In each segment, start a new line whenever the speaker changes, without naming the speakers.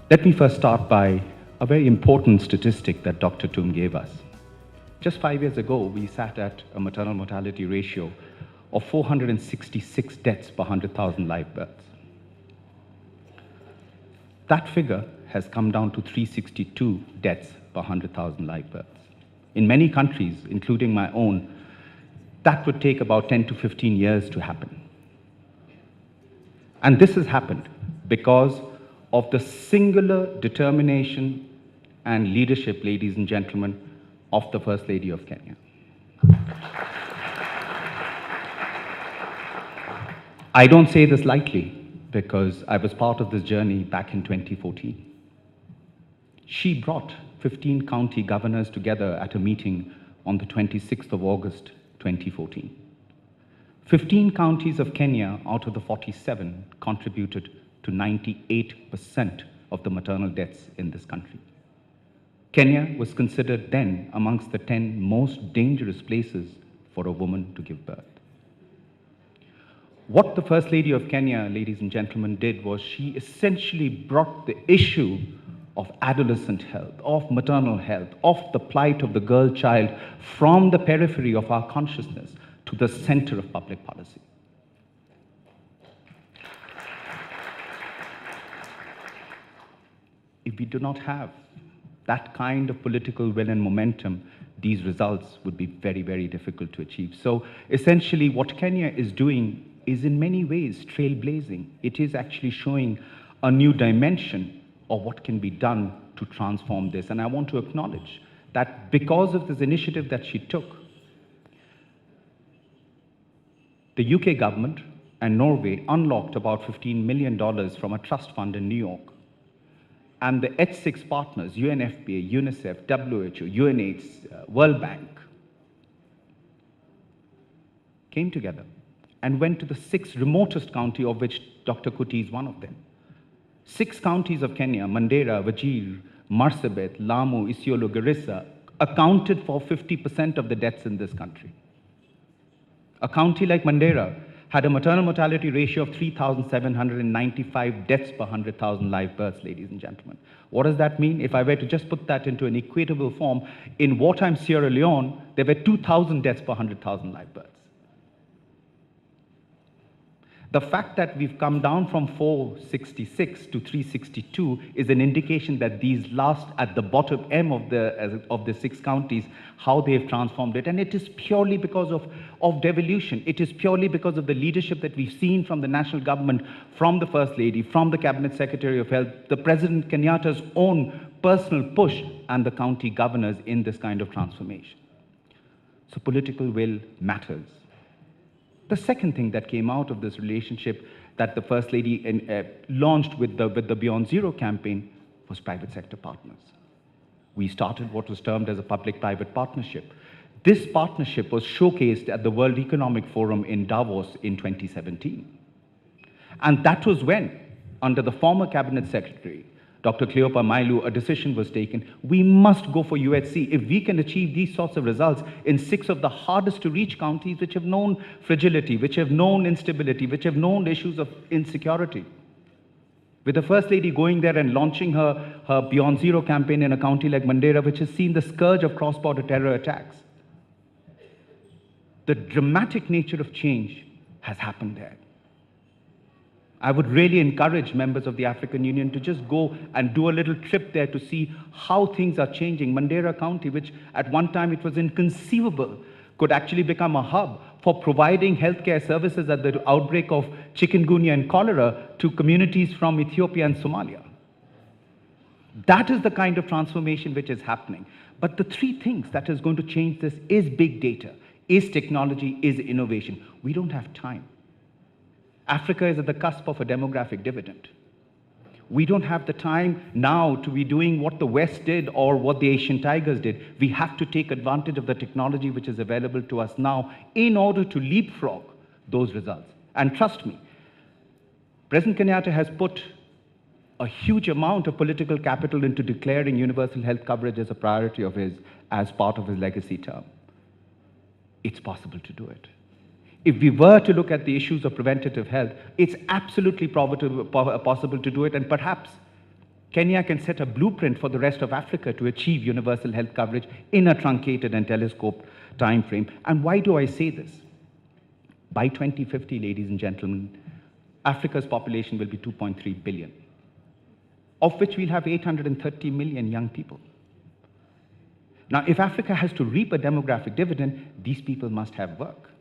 Let me first start by a very important statistic that Dr. Tum gave us. Just 5 years ago, we sat at a maternal mortality ratio of 466 deaths per 100,000 live births. That figure has come down to 362 deaths per 100,000 live births. In many countries, including my own, that would take about 10 to 15 years to happen. And this has happened because of the singular determination and leadership, ladies and gentlemen, of the First Lady of Kenya. I don't say this lightly because I was part of this journey back in 2014. She brought 15 county governors together at a meeting on the 26th of August, 2014. 15 counties of Kenya out of the 47 contributed to 98% of the maternal deaths in this country. Kenya was considered then amongst the 10 most dangerous places for a woman to give birth. What the First Lady of Kenya, ladies and gentlemen, did was she essentially brought the issue of adolescent health, of maternal health, of the plight of the girl child from the periphery of our consciousness to the center of public policy. If we do not have that kind of political will and momentum, these results would be very, very difficult to achieve. So essentially what Kenya is doing is in many ways trailblazing. It is actually showing a new dimension of what can be done to transform this. And I want to acknowledge that because of this initiative that she took, the UK government and Norway unlocked about $15 million from a trust fund in New York. And the H6 partners, UNFPA, UNICEF, WHO, UNAIDS, World Bank, came together and went to the 6 remotest county, of which Dr. Kuti is one of them. 6 counties of Kenya, Mandera, Wajir, Marsabit, Lamu, Isiolo, Garissa, accounted for 50% of the deaths in this country. A county like Mandera had a maternal mortality ratio of 3,795 deaths per 100,000 live births, ladies and gentlemen. What does that mean? If I were to just put that into an equatable form, in wartime Sierra Leone, there were 2,000 deaths per 100,000 live births. The fact that we've come down from 466 to 362 is an indication that these last at the bottom end of the 6 counties, how they've transformed it. And it is purely because of devolution. It is purely because of the leadership that we've seen from the national government, from the First Lady, from the Cabinet Secretary of Health, the President Kenyatta's own personal push, and the county governors in this kind of transformation. So political will matters. The second thing that came out of this relationship that the First Lady launched with the Beyond Zero campaign was private sector partners. We started what was termed as a public-private partnership. This partnership was showcased at the World Economic Forum in Davos in 2017. And that was when, under the former Cabinet Secretary, Dr. Cleopa Mailu, a decision was taken. We must go for UHC. If we can achieve these sorts of results in 6 of the hardest to reach counties which have known fragility, which have known instability, which have known issues of insecurity. With the First Lady going there and launching her Beyond Zero campaign in a county like Mandera, which has seen the scourge of cross-border terror attacks. The dramatic nature of change has happened there. I would really encourage members of the African Union to just go and do a little trip there to see how things are changing. Mandera County, which at one time it was inconceivable, could actually become a hub for providing healthcare services at the outbreak of chikungunya and cholera to communities from Ethiopia and Somalia. That is the kind of transformation which is happening. But the 3 things that is going to change this is big data, is technology, is innovation. We don't have time. Africa is at the cusp of a demographic dividend. We don't have the time now to be doing what the West did or what the Asian tigers did. We have to take advantage of the technology which is available to us now in order to leapfrog those results. And trust me, President Kenyatta has put a huge amount of political capital into declaring universal health coverage as a priority of his, as part of his legacy term. It's possible to do it. If we were to look at the issues of preventative health, it's absolutely possible to do it, and perhaps Kenya can set a blueprint for the rest of Africa to achieve universal health coverage in a truncated and telescoped time frame. And why do I say this? By 2050, ladies and gentlemen, Africa's population will be 2.3 billion, of which we'll have 830 million young people. Now, if Africa has to reap a demographic dividend, these people must have work.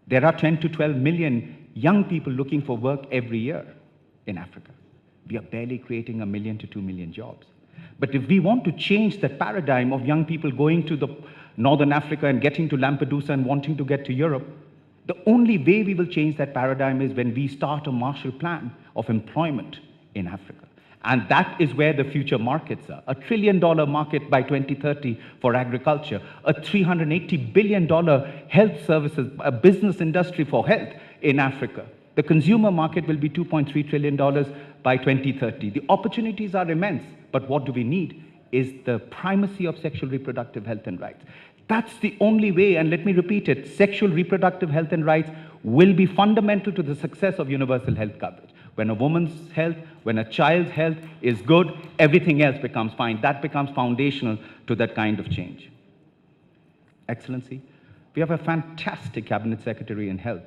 There are 10 to 12 million young people looking for work every year in Africa. We are barely creating 1 million to 2 million jobs. But if we want to change that paradigm of young people going to the Northern Africa and getting to Lampedusa and wanting to get to Europe, the only way we will change that paradigm is when we start a Marshall Plan of employment in Africa. And that is where the future markets are. $1 trillion market by 2030 for agriculture, a $380 billion health services, a business industry for health in Africa. The consumer market will be $2.3 trillion by 2030. The opportunities are immense, but what do we need is the primacy of sexual reproductive health and rights. That's the only way, and let me repeat it, sexual reproductive health and rights will be fundamental to the success of universal health coverage. When a woman's health, when a child's health is good, everything else becomes fine. That becomes foundational to that kind of change. Excellency, we have a fantastic Cabinet Secretary in Health,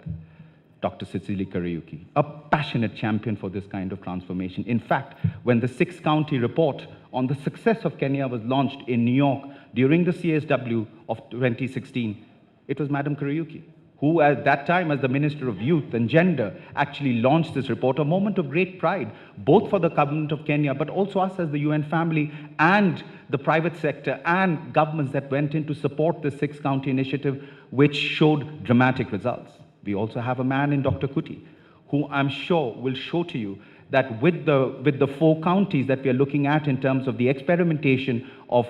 Dr. Siddharth Chatterjee, a passionate champion for this kind of transformation. In fact, when the 6-county report on the success of Kenya was launched in New York during the CSW of 2016, it was Madam Chatterjee, who at that time as the Minister of Youth and Gender actually launched this report, a moment of great pride, both for the government of Kenya, but also us as the UN family and the private sector and governments that went in to support the 6-county initiative, which showed dramatic results. We also have a man in Dr. Kuti, who I'm sure will show to you that with the 4 counties that we are looking at in terms of the experimentation of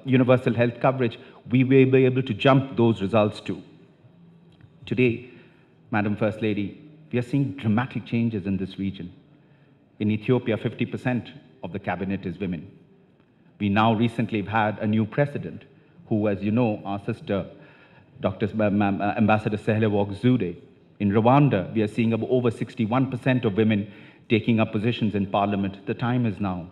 universal health coverage, we will be able to jump those results too. Today, Madam First Lady, we are seeing dramatic changes in this region. In Ethiopia, 50% of the cabinet is women. We now recently have had a new president who, as you know, our sister, Ambassador Sahle-Work Zewde. In Rwanda, we are seeing over 61% of women taking up positions in parliament. The time is now,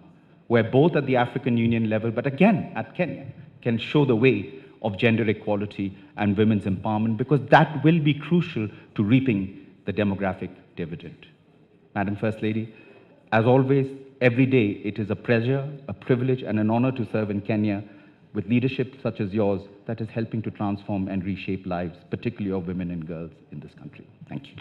where both at the African Union level, but again at Kenya, can show the way of gender equality and women's empowerment, because that will be crucial to reaping the demographic dividend. Madam First Lady, as always, every day it is a pleasure, a privilege, and an honor to serve in Kenya with leadership such as yours that is helping to transform and reshape lives, particularly of women and girls in this country. Thank you.